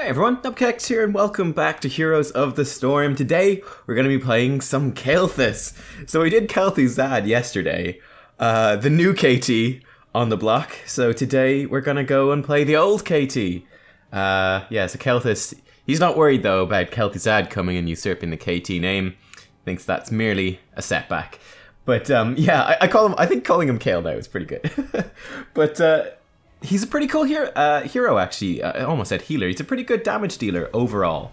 Hi everyone, Nubkeks here and welcome back to Heroes of the Storm. Today we're going to be playing some Kael'thas. So we did Kael'thas yesterday, the new KT on the block. So today we're going to go and play the old KT. Yeah, so Kael'thas, he's not worried though about Kael'thas coming and usurping the KT name. Thinks that's merely a setback. But yeah, I think calling him Kael now is pretty good. But he's a pretty cool hero actually. I almost said healer. He's a pretty good damage dealer overall.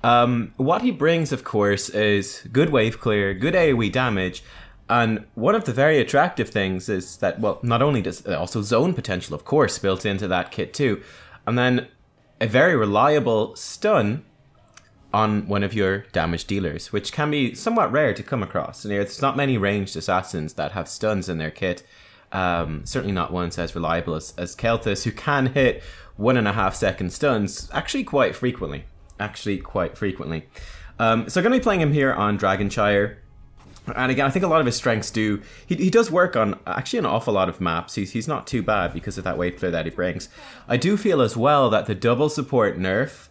What he brings, of course, is good wave clear, good AoE damage, and one of the very attractive things is that, well, not only does also zone potential, of course, built into that kit too, and then a very reliable stun on one of your damage dealers, which can be somewhat rare to come across. And there's not many ranged assassins that have stuns in their kit. Certainly not ones as reliable as Kael'thas, who can hit 1.5 second stuns actually quite frequently. So I'm going to be playing him here on Dragonshire. And again, I think a lot of his strengths do. He does work on actually an awful lot of maps. He's not too bad because of that wave clear that he brings. I do feel as well that the double support nerf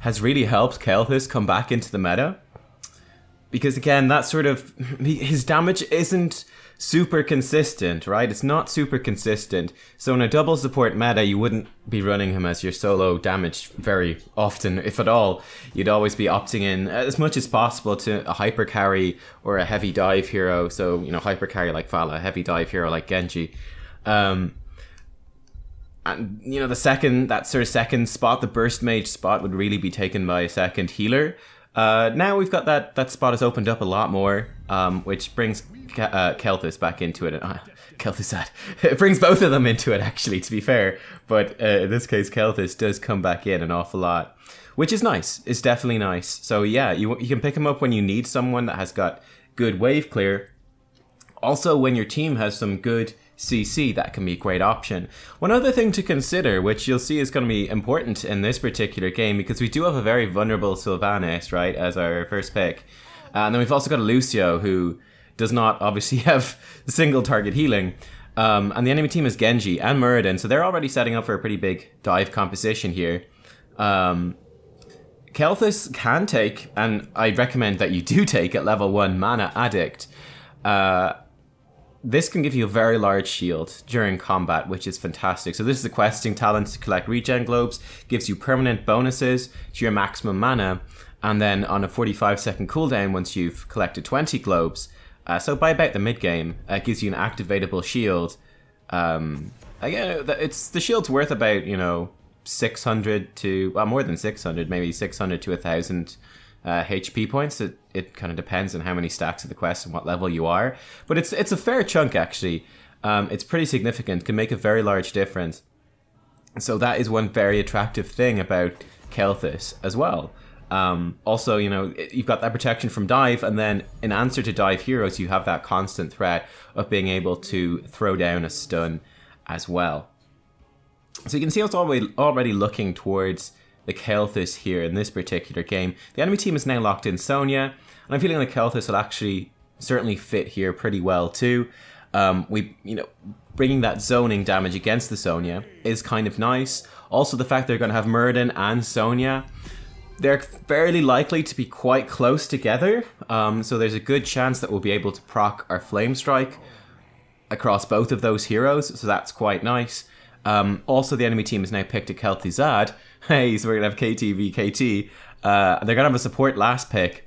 has really helped Kael'thas come back into the meta. Because again, that sort of, his damage isn't super consistent, right? It's not super consistent. So in a double support meta, you wouldn't be running him as your solo damage very often, if at all. You'd always be opting in as much as possible to a hyper carry or a heavy dive hero. So, you know, hyper carry like Vala, heavy dive hero like Genji. And, you know, that sort of second spot, the burst mage spot, would really be taken by a second healer. Now we've got that spot has opened up a lot more, which brings Kael'thas back into it. Kael'thas, it brings both of them into it, actually, to be fair. But in this case, Kael'thas does come back in an awful lot, which is nice. It's definitely nice. So yeah, you can pick him up when you need someone that has got good wave clear. Also, when your team has some good CC, that can be a great option. One other thing to consider, which you'll see is going to be important in this particular game, because we do have a very vulnerable Sylvanas, right, as our first pick. And then we've also got a Lucio, who does not obviously have single target healing. And the enemy team is Genji and Muradin, so they're already setting up for a pretty big dive composition here. Kael'thas can take, and I recommend that you do take at level 1, Mana Addict. This can give you a very large shield during combat, which is fantastic. So this is a questing talent to collect regen globes, gives you permanent bonuses to your maximum mana, and then on a 45-second cooldown once you've collected 20 globes, so by about the mid-game, it gives you an activatable shield. Again, the shield's worth about, you know, 600 to, well, more than 600, maybe 600 to 1,000 HP points. It kind of depends on how many stacks of the quest and what level you are. But it's a fair chunk, actually. It's pretty significant, can make a very large difference. So that is one very attractive thing about Kael'thas as well. Also, you know, you've got that protection from dive, and then in answer to dive heroes, you have that constant threat of being able to throw down a stun as well. So you can see I was already looking towards the Kael'thas here in this particular game. The enemy team is now locked in Sonya, and I'm feeling like Kael'thas will actually certainly fit here pretty well too. Bringing that zoning damage against the Sonya is kind of nice. Also, the fact they're going to have Muradin and Sonya, they're fairly likely to be quite close together, so there's a good chance that we'll be able to proc our flamestrike across both of those heroes, so that's quite nice. Also, the enemy team has now picked a Kael'thas. Hey, so we're going to have KT v KT. They're going to have a support last pick,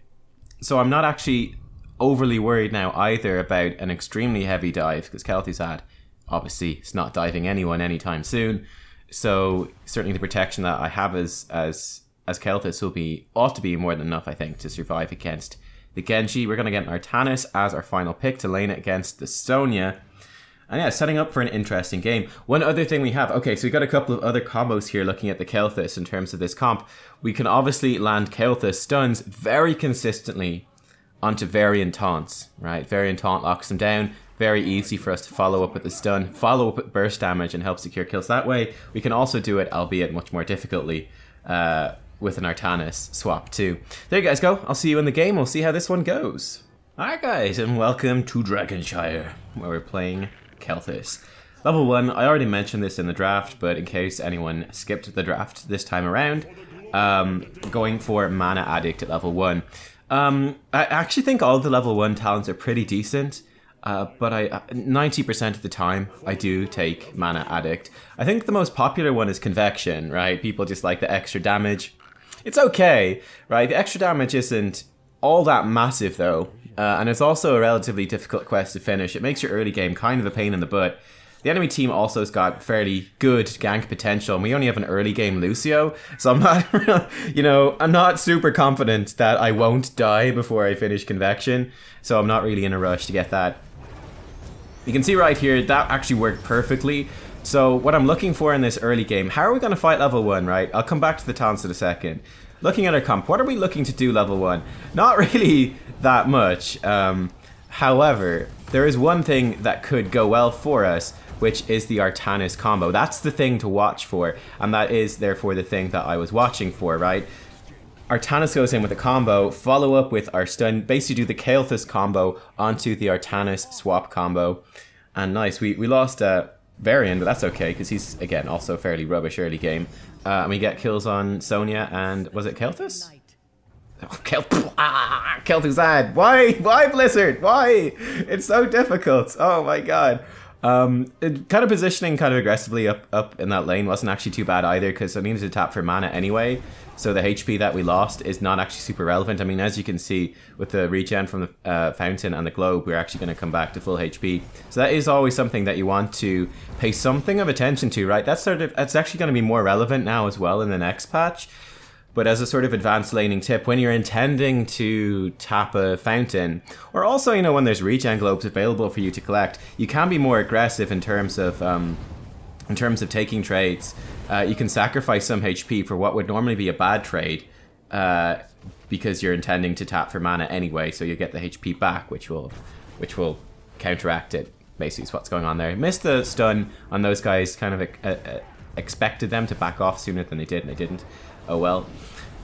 so I'm not actually overly worried now either about an extremely heavy dive, because Kael'thas obviously is not diving anyone anytime soon, so certainly the protection that I have as Kael'thas ought to be more than enough, I think, to survive against the Genji. We're going to get an Artanis as our final pick to lane it against the Sonya. And yeah, setting up for an interesting game. One other thing we have, okay, so we've got a couple of other combos here looking at the Kael'thas in terms of this comp. We can obviously land Kael'thas stuns very consistently onto Variant Taunts, right? Variant Taunt locks them down. Very easy for us to follow up with the stun, follow up with burst damage, and help secure kills that way. We can also do it, albeit much more difficultly, with an Artanis swap too. There you guys go. I'll see you in the game. We'll see how this one goes. Alright guys, and welcome to Dragonshire, where we're playing Kael'thas. Level 1, I already mentioned this in the draft, but in case anyone skipped the draft this time around, going for Mana Addict at level 1. I actually think all the level 1 talents are pretty decent. But 90% of the time, I do take Mana Addict. I think the most popular one is Convection, right? People just like the extra damage. It's okay, right? The extra damage isn't all that massive, though. And it's also a relatively difficult quest to finish. It makes your early game kind of a pain in the butt. The enemy team also has got fairly good gank potential, and we only have an early game Lucio, so I'm not, I'm not super confident that I won't die before I finish Convection, so I'm not really in a rush to get that. You can see right here, that actually worked perfectly. So what I'm looking for in this early game, how are we going to fight level 1, right? I'll come back to the talents in a second. Looking at our comp, what are we looking to do level 1? Not really that much. However, there is one thing that could go well for us, which is the Artanis combo. That's the thing to watch for, and that is therefore the thing that I was watching for, right? Artanis goes in with a combo, follow up with our stun, basically do the Kael'thas combo onto the Artanis swap combo. And nice, we lost Varian, but that's okay, because he's, again, also fairly rubbish early game. And we get kills on Sonya and, was it Kael'thas? Oh, Kael'thas. Why Blizzard? Why? It's so difficult. Oh my god. Kind of positioning kind of aggressively up in that lane wasn't actually too bad either, because I needed to tap for mana anyway, so the HP that we lost is not actually super relevant. I mean, as you can see with the regen from the fountain and the globe, we're actually going to come back to full HP, so that is always something that you want to pay something of attention to, right? That's actually going to be more relevant now as well in the next patch. But as a sort of advanced laning tip, when you're intending to tap a fountain, or also, when there's regen globes available for you to collect, you can be more aggressive in terms of taking trades. You can sacrifice some HP for what would normally be a bad trade, because you're intending to tap for mana anyway, so you get the HP back, which will counteract it. Basically, is what's going on there. Missed the stun on those guys. Kind of expected them to back off sooner than they did, and they didn't. Oh well.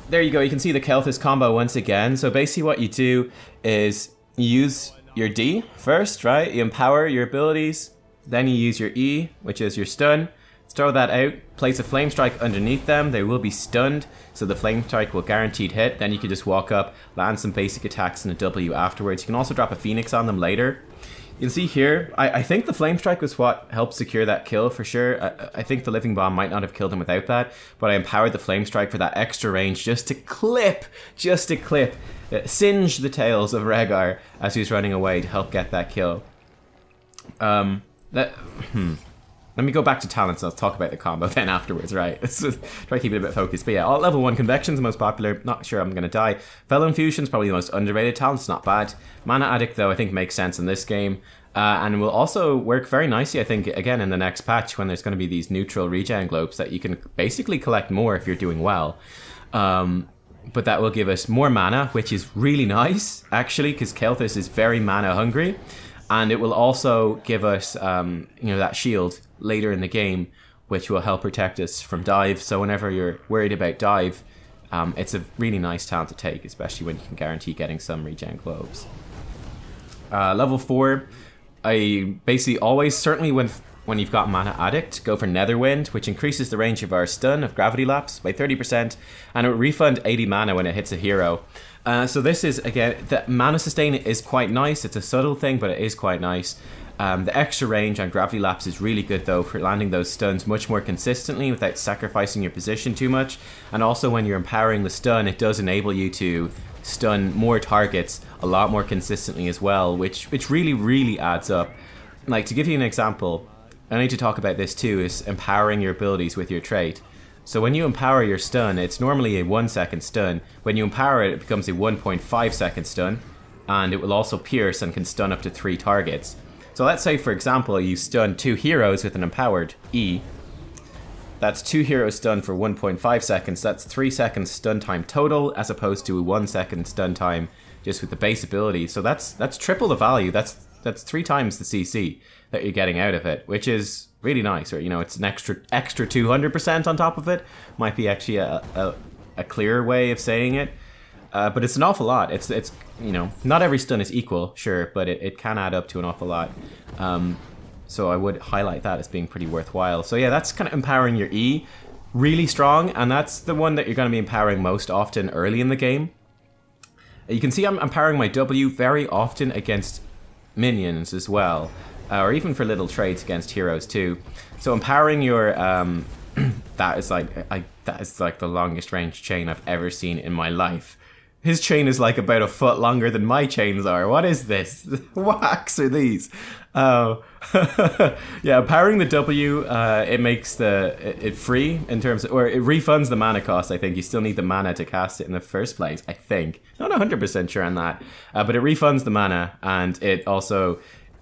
There you go, you can see the Kael'thas combo once again. So basically what you do is you use your D first, right? You empower your abilities, then you use your E, which is your stun. Throw that out, place a flamestrike underneath them, they will be stunned, so the flamestrike will guaranteed hit. Then you can just walk up, land some basic attacks and a W afterwards. You can also drop a Phoenix on them later. You can see here, I think the flamestrike was what helped secure that kill for sure. I think the living bomb might not have killed him without that, but I empowered the flamestrike for that extra range just to singe the tails of Rhaegar as he was running away to help get that kill. Let me go back to talents and I'll talk about the combo then afterwards, right? Try to keep it a bit focused. But yeah, all level 1 Convection's the most popular. Not sure I'm going to die. Fellow Infusion's probably the most underrated talent. It's not bad. Mana Addict, though, I think makes sense in this game. And will also work very nicely, I think, again, in the next patch when there's going to be these neutral regen globes that you can basically collect more if you're doing well. But that will give us more mana, which is really nice, actually, because Kael'thas is very mana hungry. And it will also give us, that shield later in the game, which will help protect us from dive. So whenever you're worried about dive, it's a really nice talent to take, especially when you can guarantee getting some regen globes. Level 4, I basically always, certainly when you've got Mana Addict, go for Netherwind, which increases the range of our stun of Gravity Lapse by 30%, and it will refund 80 mana when it hits a hero. So this is, again, the mana sustain is quite nice. It's a subtle thing, but it is quite nice. The extra range on Gravity Lapse is really good, though, for landing those stuns much more consistently without sacrificing your position too much. And also, when you're empowering the stun, it does enable you to stun more targets a lot more consistently as well, which really, really adds up. Like, to give you an example, I need to talk about this too, is empowering your abilities with your trait. So when you empower your stun, it's normally a 1 second stun. When you empower it, it becomes a 1.5 second stun, and it will also pierce and can stun up to 3 targets. So let's say, for example, you stun 2 heroes with an empowered E. That's 2 heroes stunned for 1.5 seconds. That's 3 seconds stun time total, as opposed to a 1 second stun time just with the base ability. So that's triple the value. That's 3 times the CC that you're getting out of it, which is really nice. Or, it's an extra 200% on top of it. Might be actually a clearer way of saying it. But it's an awful lot. It's not every stun is equal, sure, but it can add up to an awful lot. So I would highlight that as being pretty worthwhile. So yeah, that's kind of empowering your E. really strong, and that's the one that you're going to be empowering most often early in the game. You can see I'm empowering my W very often against minions as well, or even for little traits against heroes too. So empowering your that is like the longest range chain I've ever seen in my life. His chain is like about a foot longer than my chains are. What is this? What hacks are these? Oh, yeah. Empowering the W, it makes it free in terms of, or it refunds the mana cost. I think you still need the mana to cast it in the first place. I think, not 100% sure on that, but it refunds the mana, and it also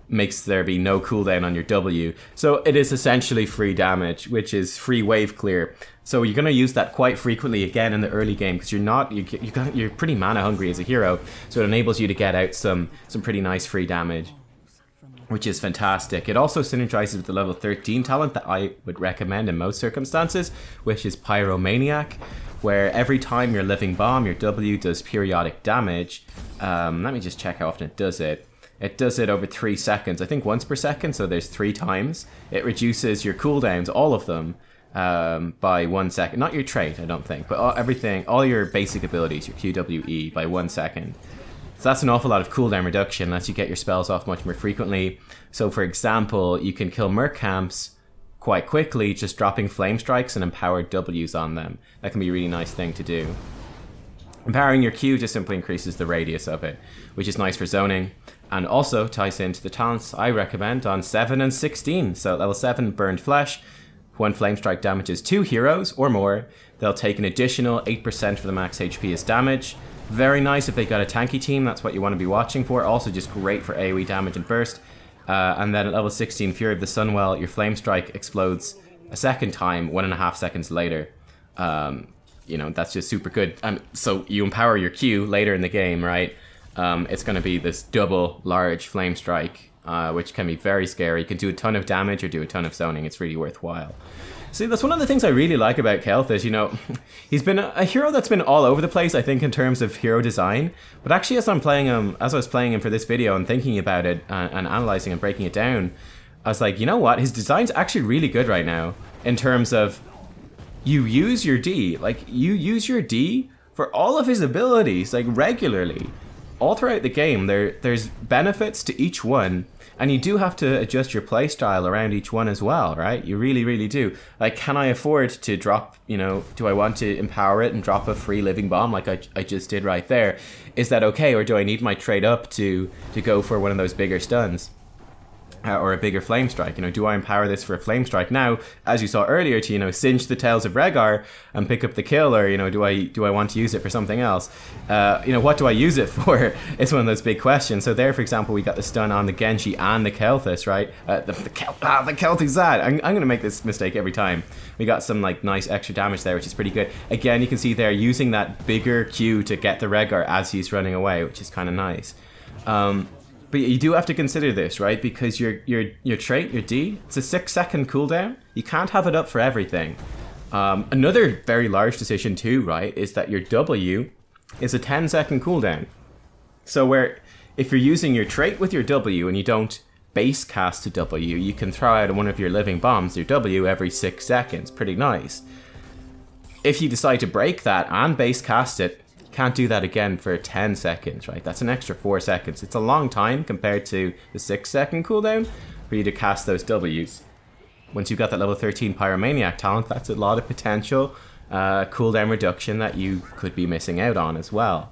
makes there be no cooldown on your W. So it is essentially free damage, which is free wave clear. So you're going to use that quite frequently again in the early game, because you're pretty mana hungry as a hero. So it enables you to get out some pretty nice free damage, which is fantastic. It also synergizes with the level 13 talent that I would recommend in most circumstances, which is Pyromaniac, where every time you're living bomb, your W does periodic damage. Let me just check how often it does it. It does it over 3 seconds, I think once per second, so there's 3 times. It reduces your cooldowns, all of them, by 1 second. Not your trait, I don't think, but all your basic abilities, your QWE, by 1 second. So that's an awful lot of cooldown reduction, lets you get your spells off much more frequently. So for example, you can kill merc camps quite quickly, just dropping flame strikes and empowered Ws on them. That can be a really nice thing to do. Empowering your Q just simply increases the radius of it, which is nice for zoning, and also ties into the talents I recommend on 7 and 16. So level 7, Burned Flesh. When Flame Strike damages 2 heroes or more, they'll take an additional 8% for the max HP as damage. Very nice if they got a tanky team, that's what you want to be watching for. Also just great for AoE damage and burst. And then at level 16, Fury of the Sunwell, your Flame Strike explodes a second time, 1.5 seconds later. You know, that's just super good. And so you empower your Q later in the game, right? It's going to be this double large Flame Strike, which can be very scary. You can do a ton of damage or do a ton of zoning. It's really worthwhile. See, that's one of the things I really like about Kael'thas. You know, he's been a hero that's been all over the place, I think, in terms of hero design. But actually, as I was playing him for this video and thinking about it and analyzing and breaking it down, I was like, you know what? His design's actually really good right now in terms of you use your D. Like, you use your D for all of his abilities, like, regularly. All throughout the game, there's benefits to each one, and you do have to adjust your playstyle around each one as well, right? You really, really do. Like, can I afford to drop, you know, do I want to empower it and drop a free living bomb like I just did right there? Is that okay, or do I need my trade up to go for one of those bigger stuns? Or a bigger flame strike? You know, do I empower this for a flame strike now, as you saw earlier, to, you know, cinch the tails of Rhaegar and pick up the kill, or, you know, do I want to use it for something else? You know, what do I use it for? It's one of those big questions. So there, for example, we got the stun on the Genji and the Kael'thas, right? The Kael'thas. I'm gonna make this mistake every time. We got some like nice extra damage there, which is pretty good. Again, you can see there using that bigger Q to get the Rhaegar as he's running away, which is kind of nice. But you do have to consider this, right? Because your trait, your D, it's a 6-second cooldown. You can't have it up for everything. Another very large decision too, right, is that your W is a 10-second cooldown. So where if you're using your trait with your W and you don't base cast a W, you can throw out one of your living bombs, your W, every 6 seconds. Pretty nice. If you decide to break that and base cast it, can't do that again for 10 seconds, right? That's an extra 4 seconds. It's a long time compared to the 6-second cooldown for you to cast those Ws. Once you've got that level 13 Pyromaniac talent, that's a lot of potential cooldown reduction that you could be missing out on as well.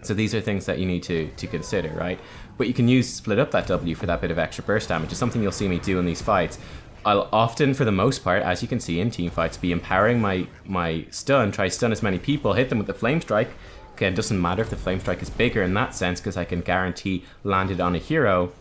So these are things that you need to consider, right? But you can split up that W for that bit of extra burst damage. It's something you'll see me do in these fights. I'll often, for the most part, as you can see in team fights, be empowering my stun, try to stun as many people, hit them with the flame strike. Again, it doesn't matter if the flame strike is bigger in that sense, because I can guarantee land it on a hero,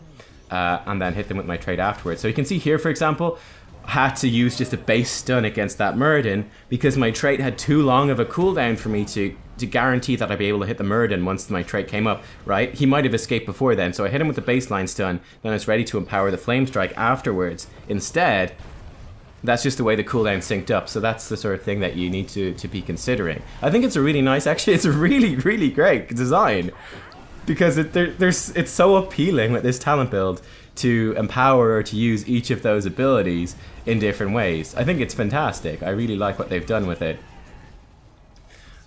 and then hit them with my trade afterwards. So you can see here, for example, I had to use just a base stun against that Muradin because my trait had too long of a cooldown for me to guarantee that I'd be able to hit the Muradin once my trait came up, right? He might have escaped before then, so I hit him with the baseline stun, then I was ready to empower the flame strike afterwards. Instead, that's just the way the cooldown synced up, so that's the sort of thing that you need to be considering. I think it's a really nice, actually it's a really, really great design, because it's so appealing with this talent build to empower or to use each of those abilities in different ways. I think it's fantastic. I really like what they've done with it.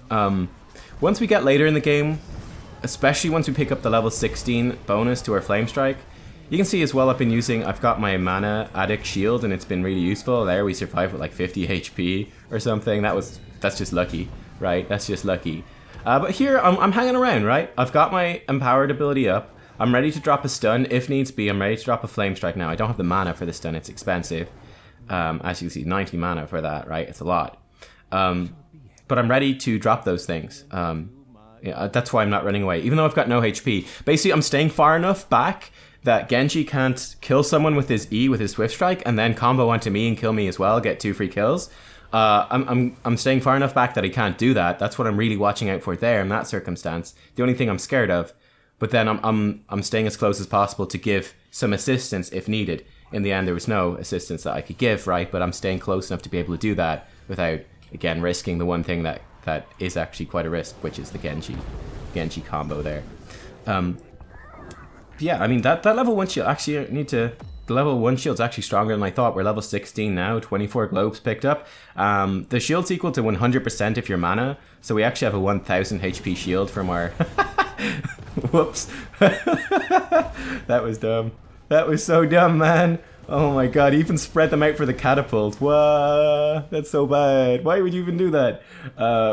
Once we get later in the game, especially once we pick up the level 16 bonus to our flamestrike, you can see as well I've been using, I've got my mana addict shield and it's been really useful. There we survived with like 50 HP or something. That's just lucky, right? That's just lucky. But here I'm hanging around, right? I've got my empowered ability up. I'm ready to drop a stun if needs be. I'm ready to drop a flamestrike now. I don't have the mana for the stun, it's expensive. As you can see, 90 mana for that, right? It's a lot. But I'm ready to drop those things. Yeah, that's why I'm not running away, even though I've got no HP. Basically, I'm staying far enough back that Genji can't kill someone with his E, with his Swift Strike, and then combo onto me and kill me as well, get 2 free kills. I'm staying far enough back that he can't do that. That's what I'm really watching out for there in that circumstance. The only thing I'm scared of. But then I'm staying as close as possible to give some assistance if needed. In the end, there was no assistance that I could give, right? But I'm staying close enough to be able to do that without, again, risking the one thing that is actually quite a risk, which is the Genji combo there. Yeah, I mean, that level 1 shield, actually, I need to... The level 1 shield's actually stronger than I thought. We're level 16 now, 24 globes picked up. The shield's equal to 100% of your mana, so we actually have a 1000 HP shield from our... Whoops. That was dumb. That was so dumb, man. Oh my god, he even spread them out for the catapult. Whoa, that's so bad. Why would you even do that?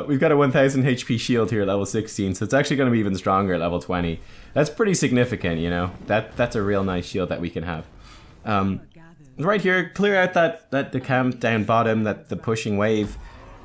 We've got a 1000 HP shield here at level 16, so it's actually going to be even stronger at level 20. That's pretty significant, you know. That's a real nice shield that we can have. Right here, clear out the camp down bottom, the pushing wave.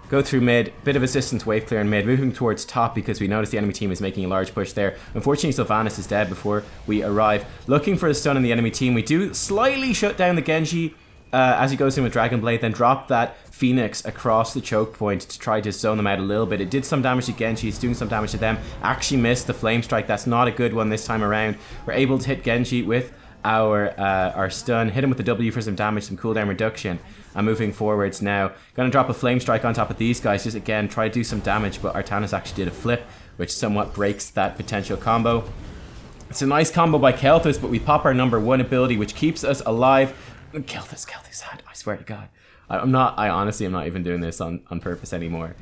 Go through mid, bit of assistance wave clear in mid, moving towards top because we notice the enemy team is making a large push there. Unfortunately, Sylvanas is dead before we arrive. Looking for a stun in the enemy team. We do slightly shut down the Genji as he goes in with Dragon Blade, then drop that Phoenix across the choke point to try to zone them out a little bit. It did some damage to Genji, it's doing some damage to them. Actually missed the Flame Strike, that's not a good one this time around. We're able to hit Genji with our stun, hit him with the W for some damage, some cooldown reduction. I'm moving forwards now. Gonna drop a Flame Strike on top of these guys, just again try to do some damage, but Artanis actually did a flip, which somewhat breaks that potential combo. It's a nice combo by Kael'thas, but we pop our number 1 ability, which keeps us alive. Kael'thas, I swear to God. I honestly am not even doing this on purpose anymore.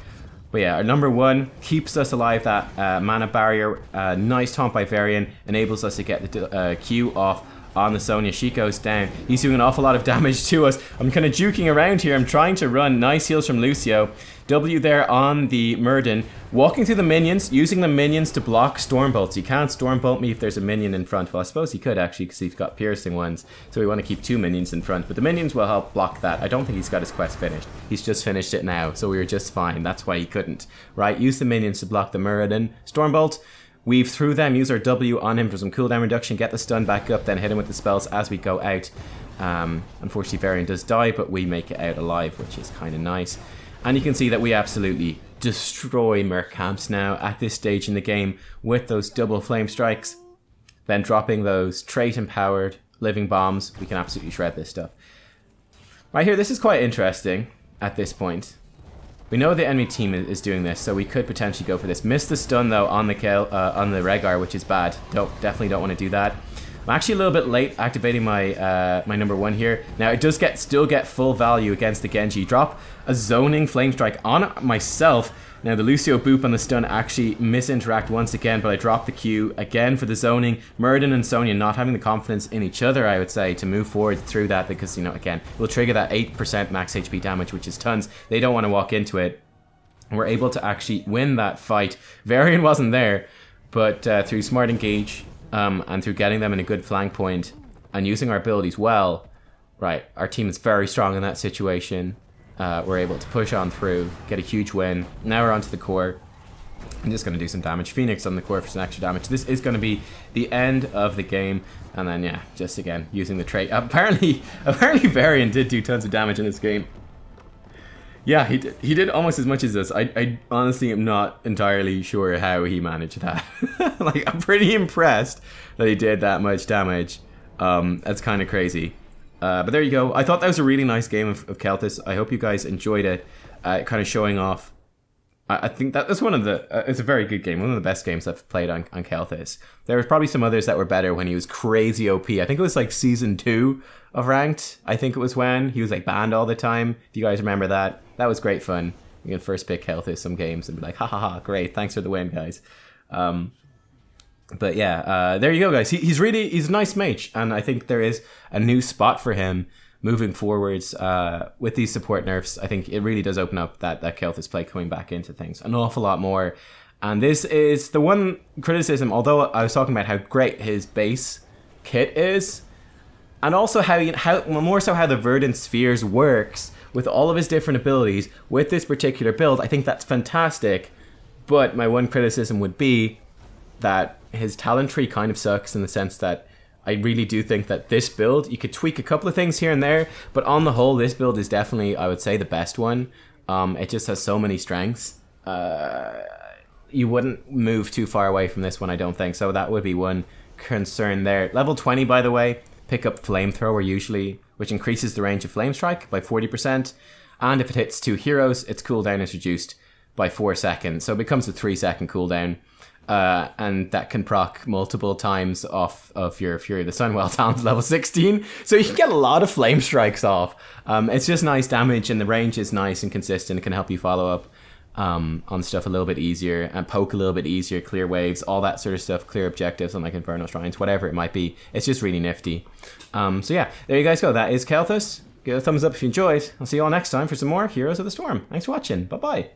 But yeah, our number 1 keeps us alive, that mana barrier. Nice taunt by Varian, enables us to get the Q off on the Sonya. She goes down. He's doing an awful lot of damage to us. I'm kind of juking around here. I'm trying to run. Nice heals from Lucio. W there on the Murden. Walking through the minions, using the minions to block Stormbolts. You can't Stormbolt me if there's a minion in front. Well, I suppose he could actually because he's got piercing ones. So we want to keep 2 minions in front. But the minions will help block that. I don't think he's got his quest finished. He's just finished it now. So we were just fine. That's why he couldn't. Right, use the minions to block the Murden. Stormbolt. Weave through them, use our W on him for some cooldown reduction, get the stun back up, then hit him with the spells as we go out. Unfortunately, Varian does die, but we make it out alive, which is kind of nice. And you can see that we absolutely destroy Merc camps now at this stage in the game with those double flame strikes. Then dropping those trait-empowered living bombs, we can absolutely shred this stuff. Right here, this is quite interesting at this point. We know the enemy team is doing this, so we could potentially go for this. Missed the stun though on the Rehgar, which is bad. Definitely don't want to do that. I'm actually a little bit late activating my my number 1 here. Now it does still get full value against the Genji. Drop a zoning flame strike on myself. Now the Lucio boop on the stun actually misinteract once again, but I dropped the Q again for the zoning. Murden and Sonya not having the confidence in each other, I would say, to move forward through that because, you know, again, we'll trigger that 8% max HP damage, which is tons. They don't want to walk into it. And we're able to actually win that fight. Varian wasn't there, but through smart engage and through getting them in a good flank point and using our abilities well, right, our team is very strong in that situation. We're able to push on through, get a huge win. Now we're onto the core. I'm just going to do some damage. Phoenix on the core for some extra damage. This is going to be the end of the game. And then, yeah, just again, using the trait. Apparently Varian did do tons of damage in this game. Yeah, he did almost as much as us. I honestly am not entirely sure how he managed that. Like, I'm pretty impressed that he did that much damage. That's kind of crazy. But there you go. I thought that was a really nice game of Kael'thas. I hope you guys enjoyed it. Kind of showing off I think that was one of the. It's a very good game. One of the best games I've played on Kael'thas. There was probably some others that were better when he was crazy OP. I think it was like season 2 of Ranked. I think it was when he was like banned all the time. If you guys remember that, that was great fun. You can first pick Kael'thas some games and be like, ha ha ha, great, thanks for the win, guys. But yeah, there you go, guys. He's a nice mage, and I think there is a new spot for him moving forwards with these support nerfs. I think it really does open up that Kael'thas play coming back into things an awful lot more. And this is the one criticism, although I was talking about how great his base kit is, and also how more so how the Verdant Spheres works with all of his different abilities with this particular build. I think that's fantastic, but my one criticism would be that his talent tree kind of sucks in the sense that I really do think that this build, you could tweak a couple of things here and there, but on the whole, this build is definitely, I would say, the best one. It just has so many strengths. You wouldn't move too far away from this one, I don't think, so that would be one concern there. Level 20, by the way, pick up Flamethrower usually, which increases the range of Flamestrike by 40%, and if it hits 2 heroes, its cooldown is reduced by 4 seconds, so it becomes a 3-second cooldown. And that can proc multiple times off of your Fury of the Sun while talent's level 16. So you can get a lot of flame strikes off. It's just nice damage, and the range is nice and consistent. It can help you follow up on stuff a little bit easier and poke a little bit easier, clear waves, all that sort of stuff, clear objectives on like Infernal Shrines, whatever it might be. It's just really nifty. So yeah, there you guys go. That is Kael'thas. Give it a thumbs up if you enjoyed. I'll see you all next time for some more Heroes of the Storm. Thanks for watching. Bye-bye.